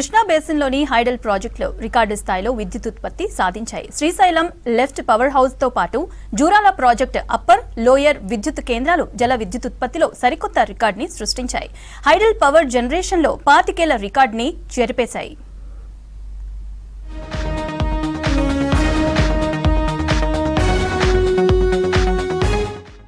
Krishna బేసిన్లోని hydel ప్రాజెక్టులో record స్థాయిలో విద్యుత్ ఉత్పత్తి సాధించాయి. శ్రీశైలం లెఫ్ట్ పవర్ హౌస్ తో పాటు జూరాల ప్రాజెక్టు అప్పర్, లోయర్ విద్యుత్ కేంద్రాలు జల విద్యుత్ ఉత్పత్తిలో సరికొత్త రికార్డుని సృష్టించాయి. హైడల్ పవర్ జనరేషన్లో 25 ఏళ్ల రికార్డుని చెరిపేశాయి.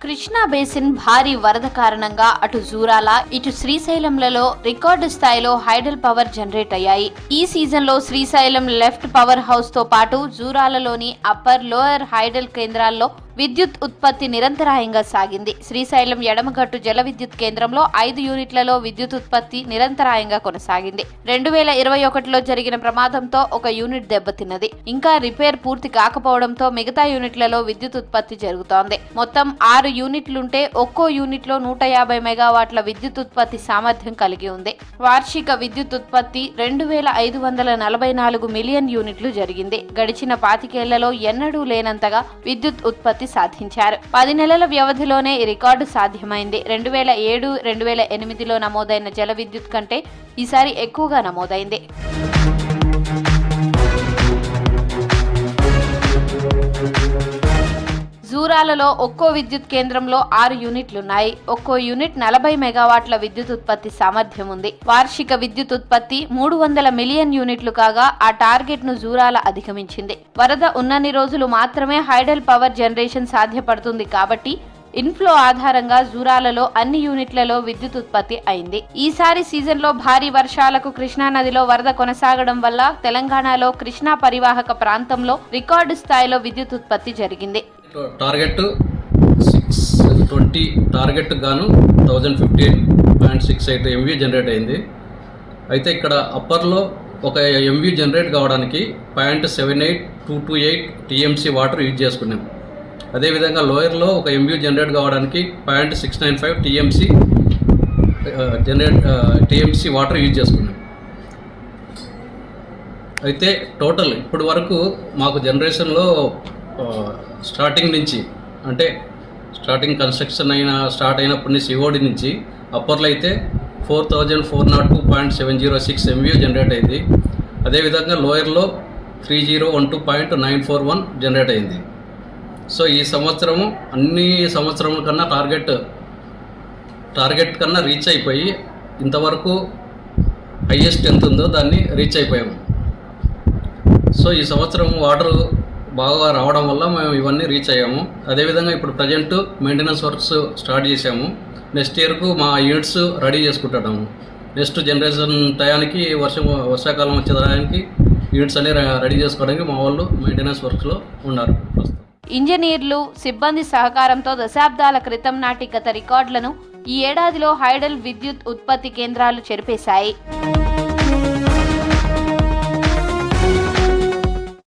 కృష్ణా బేసిన్ భారీ వరద కారణంగా అటు జూరాల ఇటు శ్రీశైలంలలో రికార్డు స్థాయిలో హైడల్ పవర్ జనరేట్ అయ్యాయి. ఈ సీజన్లో శ్రీశైలం లెఫ్ట్ పవర్ హౌస్ తో పాటు జూరాలలోని అప్పర్, లోయర్ హైడల్ కేంద్రాల్లో విద్యుత్ ఉత్పత్తి నిరంతరాయంగా సాగింది. శ్రీశైలం ఎడమగట్టు జల విద్యుత్ కేంద్రంలో 5 యూనిట్లలో విద్యుత్ ఉత్పత్తి నిరంతరాయంగా కొనసాగింది. 2021లో జరిగిన ప్రమాదంతో ఒక యూనిట్ దెబ్బతిన్నది. ఇంకా రిపేర్ పూర్తి కాకపోవడంతో మిగతా యూనిట్లలో విద్యుత్ ఉత్పత్తి జరుగుతోంది. మొత్తం 6 యూనిట్లుంటే ఒక్కో యూనిట్లో 150 మెగావాట్ల విద్యుత్ ఉత్పత్తి సామర్థ్యం కలిగి ఉంది. వార్షిక విద్యుత్ ఉత్పత్తి 2544 మిలియన్ యూనిట్లు జరిగింది. గడిచిన 25 ఏళ్లలో ఎన్నడూ లేనంతగా విద్యుత్ ఉత్పత్తి సాధించారు. 10 నెలల వ్యవధిలోనే ఈ రికార్డు సాధ్యమైంది. 2007, 2008లో నమోదైన జల విద్యుత్ కంటే ఈసారి ఎక్కువగా నమోదైంది. జూరాలలో ఒక్కో విద్యుత్ కేంద్రంలో 6 యూనిట్లున్నాయి. ఒక్కో యూనిట్ 40 మెగావాట్ల విద్యుత్ ఉత్పత్తి సామర్థ్యం ఉంది. వార్షిక విద్యుత్ ఉత్పత్తి 300 మిలియన్ యూనిట్లు కాగా ఆ టార్గెట్ ను జూరాల అధిగమించింది. వరద ఉన్నన్ని రోజులు మాత్రమే హైడల్ పవర్ జనరేషన్ సాధ్యపడుతుంది కాబట్టి ఇన్ఫ్లో ఆధారంగా జూరాలలో అన్ని యూనిట్లలో విద్యుత్ ఉత్పత్తి అయింది. ఈసారి సీజన్లో భారీ వర్షాలకు కృష్ణా నదిలో వరద కొనసాగడం వల్ల తెలంగాణలో కృష్ణా పరివాహక ప్రాంతంలో రికార్డు స్థాయిలో విద్యుత్ ఉత్పత్తి జరిగింది. టార్గెట్ 620 టార్గెట్ గాను 1058.68 ఎంవీ జనరేట్ అయింది. అయితే ఇక్కడ అప్పర్లో ఒక ఎంవీ జనరేట్ కావడానికి 0.78228 టీఎంసీ వాటర్ యూజ్ చేసుకున్నాం. అదేవిధంగా లోయర్లో ఒక ఎంవీ జనరేట్ కావడానికి 0.695 టీఎంసీ వాటర్ యూజ్ చేసుకున్నాం. అయితే టోటల్ ఇప్పటి వరకు మాకు జనరేషన్లో స్టార్టింగ్ నుంచి అంటే స్టార్టింగ్ కన్స్ట్రక్షన్ స్టార్ట్ అయినప్పటి నుంచి సిఓడి నుంచి అప్పర్లో అయితే 4402.706 ఎంవీ జనరేట్ అయింది. అదేవిధంగా లోయర్లో 3012.941 జనరేట్ అయింది. సో ఈ సంవత్సరము అన్ని సంవత్సరముల కన్నా టార్గెట్ కన్నా రీచ్ అయిపోయి ఇంతవరకు హైయెస్ట్ ఎంత ఉందో దాన్ని రీచ్ అయిపోయాము. సో ఈ సంవత్సరం వాటర్ బాగా రావడం వల్ల మేము ఇవన్నీ రీచ్ అయ్యాము. అదేవిధంగా ఇప్పుడు ప్రజెంట్ మెయింటెనెన్స్ వర్క్స్ స్టార్ట్ చేసాము. నెక్స్ట్ ఇయర్కు మా యూనిట్స్ రెడీ చేసుకుంటున్నాము. నెక్స్ట్ జనరేషన్ టయానికి వర్షాకాలం వచ్చే టయానికి యూనిట్స్ అన్ని రెడీ చేసుకోవడానికి మా వాళ్ళు మెయింటెనెన్స్ వర్క్స్లో ఉన్నారు. ఇంజనీర్లు, సిబ్బంది సహకారంతో దశాబ్దాల క్రితం నాటి గత రికార్డులను ఈ ఏడాదిలో హైడల్ విద్యుత్ ఉత్పత్తి కేంద్రాలు చెరిపేశాయి.